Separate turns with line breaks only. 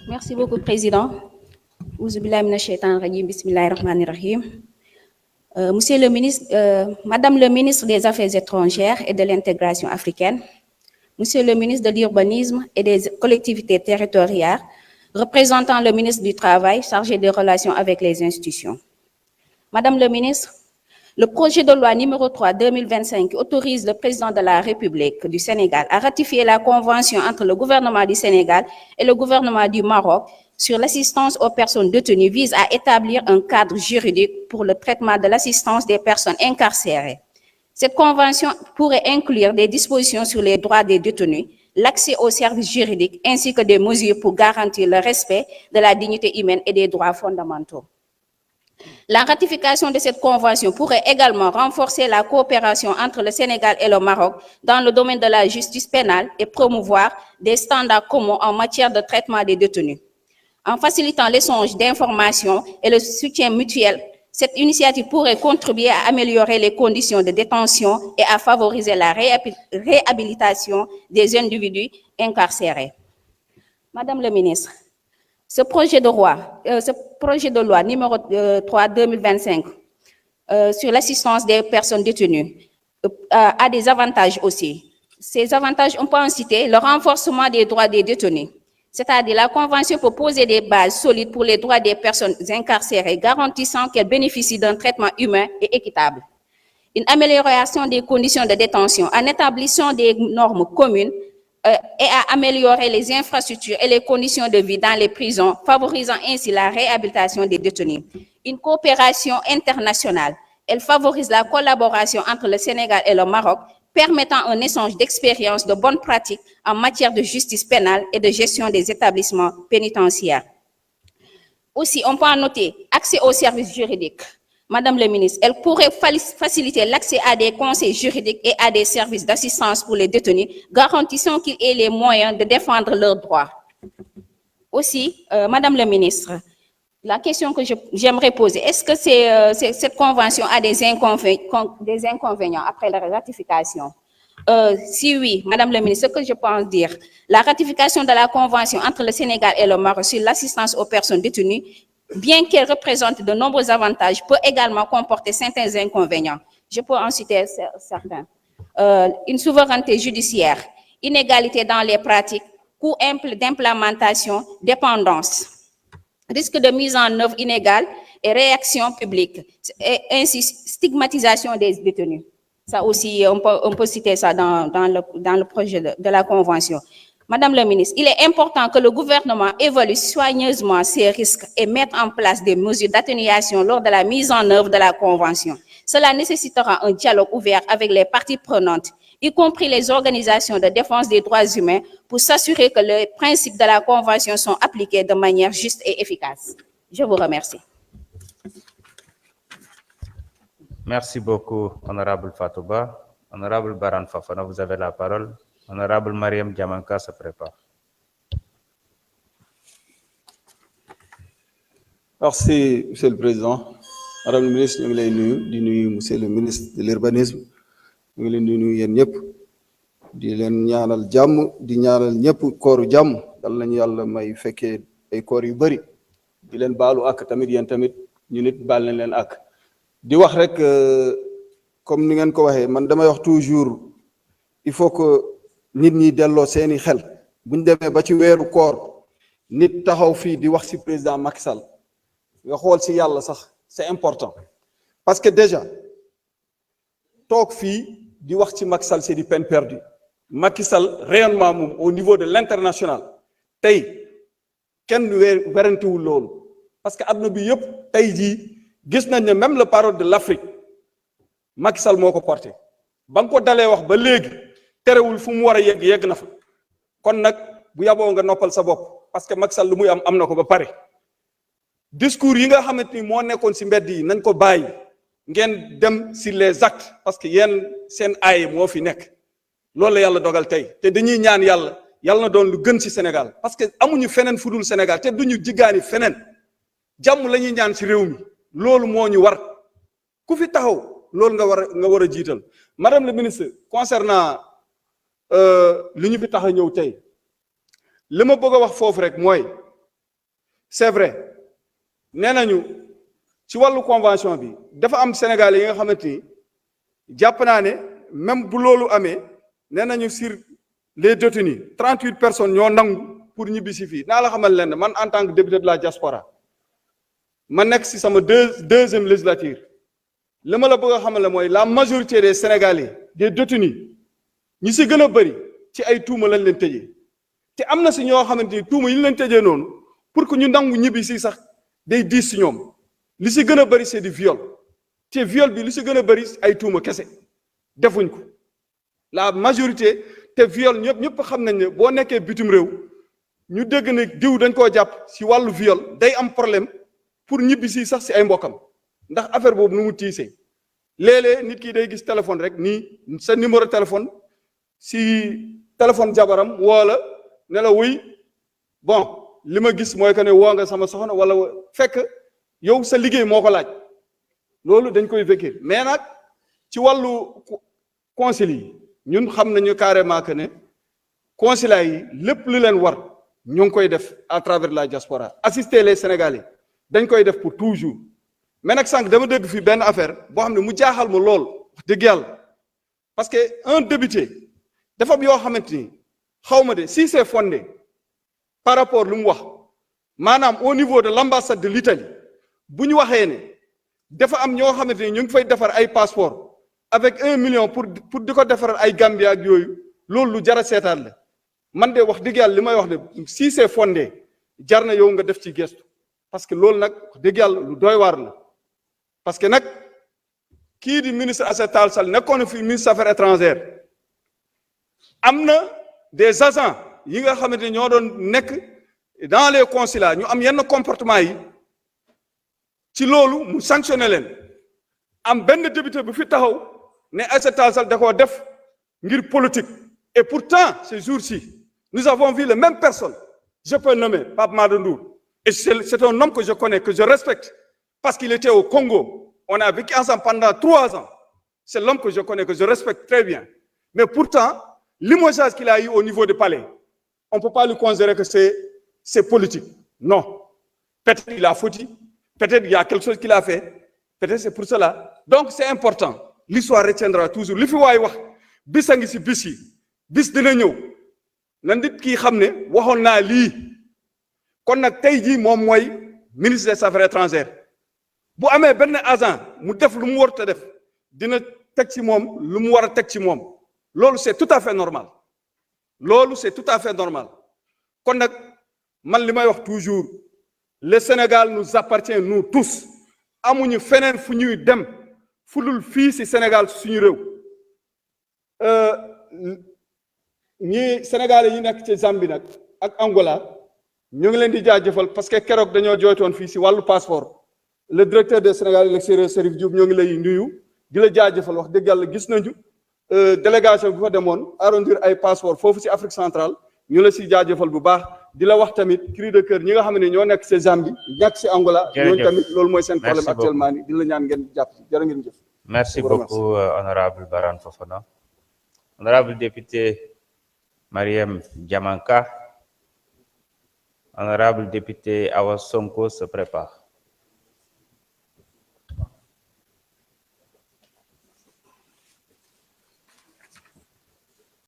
Merci beaucoup, Président. Bismillahirrahmanirrahim. Monsieur le ministre, Madame le ministre des Affaires étrangères et de l'intégration africaine, Monsieur le ministre de l'Urbanisme et des collectivités territoriales, représentant le ministre du Travail chargé des relations avec les institutions. Madame le ministre, le projet de loi numéro 3/2025 autorise le président de la République du Sénégal à ratifier la convention entre le gouvernement du Sénégal et le gouvernement du Maroc sur l'assistance aux personnes détenues vise à établir un cadre juridique pour le traitement de l'assistance des personnes incarcérées. Cette convention pourrait inclure des dispositions sur les droits des détenus, l'accès aux services juridiques ainsi que des mesures pour garantir le respect de la dignité humaine et des droits fondamentaux. La ratification de cette convention pourrait également renforcer la coopération entre le Sénégal et le Maroc dans le domaine de la justice pénale et promouvoir des standards communs en matière de traitement des détenus. En facilitant l'échange d'informations et le soutien mutuel, cette initiative pourrait contribuer à améliorer les conditions de détention et à favoriser la réhabilitation des individus incarcérés. Madame le ministre, ce projet de loi numéro 3/2025 sur l'assistance des personnes détenues a des avantages aussi. Ces avantages, on peut en citer le renforcement des droits des détenus, c'est-à-dire la Convention peut poser des bases solides pour les droits des personnes incarcérées, garantissant qu'elles bénéficient d'un traitement humain et équitable. Une amélioration des conditions de détention en établissant des normes communes et à améliorer les infrastructures et les conditions de vie dans les prisons, favorisant ainsi la réhabilitation des détenus. Une coopération internationale, elle favorise la collaboration entre le Sénégal et le Maroc, permettant un échange d'expériences, de bonnes pratiques en matière de justice pénale et de gestion des établissements pénitentiaires. Aussi, on peut en noter accès aux services juridiques. Madame le ministre, elle pourrait faciliter l'accès à des conseils juridiques et à des services d'assistance pour les détenus, garantissant qu'ils aient les moyens de défendre leurs droits. Aussi, Madame le ministre, la question que j'aimerais poser, est-ce que cette convention a des inconvénients après la ratification? Si oui, Madame le ministre, ce que je pense dire, la ratification de la convention entre le Sénégal et le Maroc sur l'assistance aux personnes détenues, bien qu'elle représente de nombreux avantages, peut également comporter certains inconvénients. Je peux en citer certains. Une souveraineté judiciaire, inégalité dans les pratiques, coût d'implémentation, dépendance, risque de mise en œuvre inégale et réaction publique, et ainsi stigmatisation des détenus. Ça aussi, on peut citer ça dans le projet de la Convention. Madame la ministre, il est important que le gouvernement évalue soigneusement ces risques et mette en place des mesures d'atténuation lors de la mise en œuvre de la Convention. Cela nécessitera un dialogue ouvert avec les parties prenantes, y compris les organisations de défense des droits humains, pour s'assurer que les principes de la Convention sont appliqués de manière juste et efficace. Je vous remercie.
Merci beaucoup, Honorable Fatouba. Honorable Baran Fafana, vous avez la parole. Honorable Mariam Diamanka se prépare.
Merci, Monsieur le Président. Madame le ministre, nous sommes Monsieur le ministre de l'Urbanisme. Nous sommes venus ñëpp di leen ñaanal jàmm di ñaanal ñëpp kooru jàmm dal nañu yàlla may fekkee ay koor yu bëri di leen baalu ak tamit yéen tamit ñu nit baal nañ leen ak di wax rek comme ni ngeen ko waxee man damay wax toujours il faut que nit ñi delloo seeni xel buñ demee ba ci weeru koor nit taxaw fii di wax ci président Macky Sall nga xool ci yàlla sax c'est important parce que déjà toog fii di wax ci Macky Sall c'est du peine perdue. Macky Sall rayonnement moom au niveau de l'international tey kenn werantewul loolu parce que adduna bi yëpp tey jii gis nañ ne même le parole de l'Afrique Macky Sall moo ko porté ba nga ko dalee wax ba léegi terewul fu mu war a yegg na fa kon nag bu yaboo nga noppal sa bopp parce que Macky Sall lu muy am na ko ba pare discours yi nga xamante ni moo nekkoon ci mbedd yi nañ ko bàyyi ngeen dem sur les actes parce que yéen seen ay moo fi nekk loolu la yàlla dogal tey te dañuy ñaan yàlla na doon lu gën ci Sénégal parce que amuñu feneen fu dul Sénégal te duñu jiggaani feneen jàmm la ñuy ñaan ci réew mi loolu moo ñu war ku fi taxaw loolu nga war a jiital. Madame le ministre concernant li ñu fi tax a ñëw tey li ma bëgg a wax foofu rek mooy c'est vrai nee nañu ci wàllu convention bi dafa am Sénégalais yi nga xamante ni jàpp naa ne même bu loolu amee nee nañu sur les détenus 38 personnes ñoo nangu pour ñibbisi fii naa la xamal leen man en tant que député de la diaspora ma nekk si sama deuxième législature li ma la bëgg a xamal la mooy la majorité des Sénégalais des détenus ñi si gën a bëri ci ay tuuma lañ leen tëjee te am na si ñoo xamante ni tuuma yi ñu leen tëjee noonu pour que ñu nangu ñibbi si sax day diis si ñoom li si gën a bëri c'est du viol te viol bi li si gën a bëri ay tuuma kese defuñ ko la majorité te viol ñëpp xam nañ ne boo nekkee bitim réew ñu dégg ne diw dañ koo jàpp si wàllu viol day am problème pour ñibbi si sax si ay mbokkam ndax affaire boobu nu mu tiisee léeg-léeg nit ki day gis téléphone rek nii sa numéro téléphone si téléphone jabaram wala ne la wuy bon li ma gis mooy que ne woo nga sama soxna wala fekk yow sa liggéey moo ko laaj loolu dañ koy vécu mais nag ci wàllu consul yi ñun xam nañu carrément que ne consulat yi lépp lu leen war ñu ngi koy def à travers la diaspora assister les Sénégalais dañ koy def pour toujours mais nag sànq dama dégg fii benn affaire boo xam ne mu jaaxal ma lool wax dëgg yàlla parce que un député dafa am yoo xamante ni xaw ma de si c'est fondé par rapport lu mu wax maanaam au niveau de l'ambassade de l'Italie bu ñu waxee ne dafa am ñoo xamante ni ñu ngi fay defar ay passeport avec 1 million pour di ko defaral ay Gambie ak yooyu loolu lu jar a seetaan la man de wax dëgg yàlla li may wax de si c'est fondé jar na yow nga def ci gestu parce que loolu nag wax dëgg yàlla lu doy waar la parce que nag kii di ministre Aïssata Tall Sall nekkoon na fi ministre affaires étrangères am na des agents yi nga xamante ne ñoo doon nekk dans les consulats ñu am yenn comportement yi ci loolu mu sanctionné leen am benn député bu fi taxaw ne Aïssata Tall Sall da koo def ngir politique et pourtant ces jours-ci nous avons vu les mêmes personnes je peux nommer Pape Mada Ndour et c'est un homme que je connais que je respecte parce qu'il était au Congo on a vécu ensemble pendant 3 ans c'est l'homme que je connais que je respecte très bien mais pourtant limogeage qu'il a eu au niveau du palais on peut pas lui considérer que c'est politique non peut-être il a fauté peut-être il y a quelque chose qu'il a fait peut-être c'est pour cela donc c'est important l'histoire retiendra toujours li fi waay wax bis a ngi si bis yi bis dina ñëw na nit kii xam ne waxoon naa lii kon nag tey jii moom mooy ministre des affaires étrangères bu amee benn agent mu def lu mu warut a def dina teg ci moom lu mu war a teg ci moom loolu c'est tout à fait normal loolu c'est tout à fait normal kon nag man li may wax toujours le Sénégal nous appartient nous tous amuñu feneen fu ñuy dem fu dul fii ci Sénégal suñu réew ñi Sénégalais yi nekk ci Zambie nag ak Angola ñu ngi leen di jaajëfal parce que keroog dañoo jooytoon fii ci wàllu passeport le directeur des Sénégalais de l'extérieur Serif Diop ñoo ngi lay nuyu di la jaajëfal wax dëgg yàlla gis nañu délégation bi fa demoon arrondir ay passeport foofu ci Afrique centrale ñu la ci jaajëfal bu baax di la wax tamit cri de cœur ñi nga xam ne ñoo nekk ci Zambie nekk ci Angola ñooñu tamit loolu mooy seen problème actuellement ni di la ñaan ngeen jàpp ci jërë ngeen jëf.
Merci beaucoup honorable Barham Fofana. Honorable député Mariam Diamanka, honorable député Awa Sonko se prépare.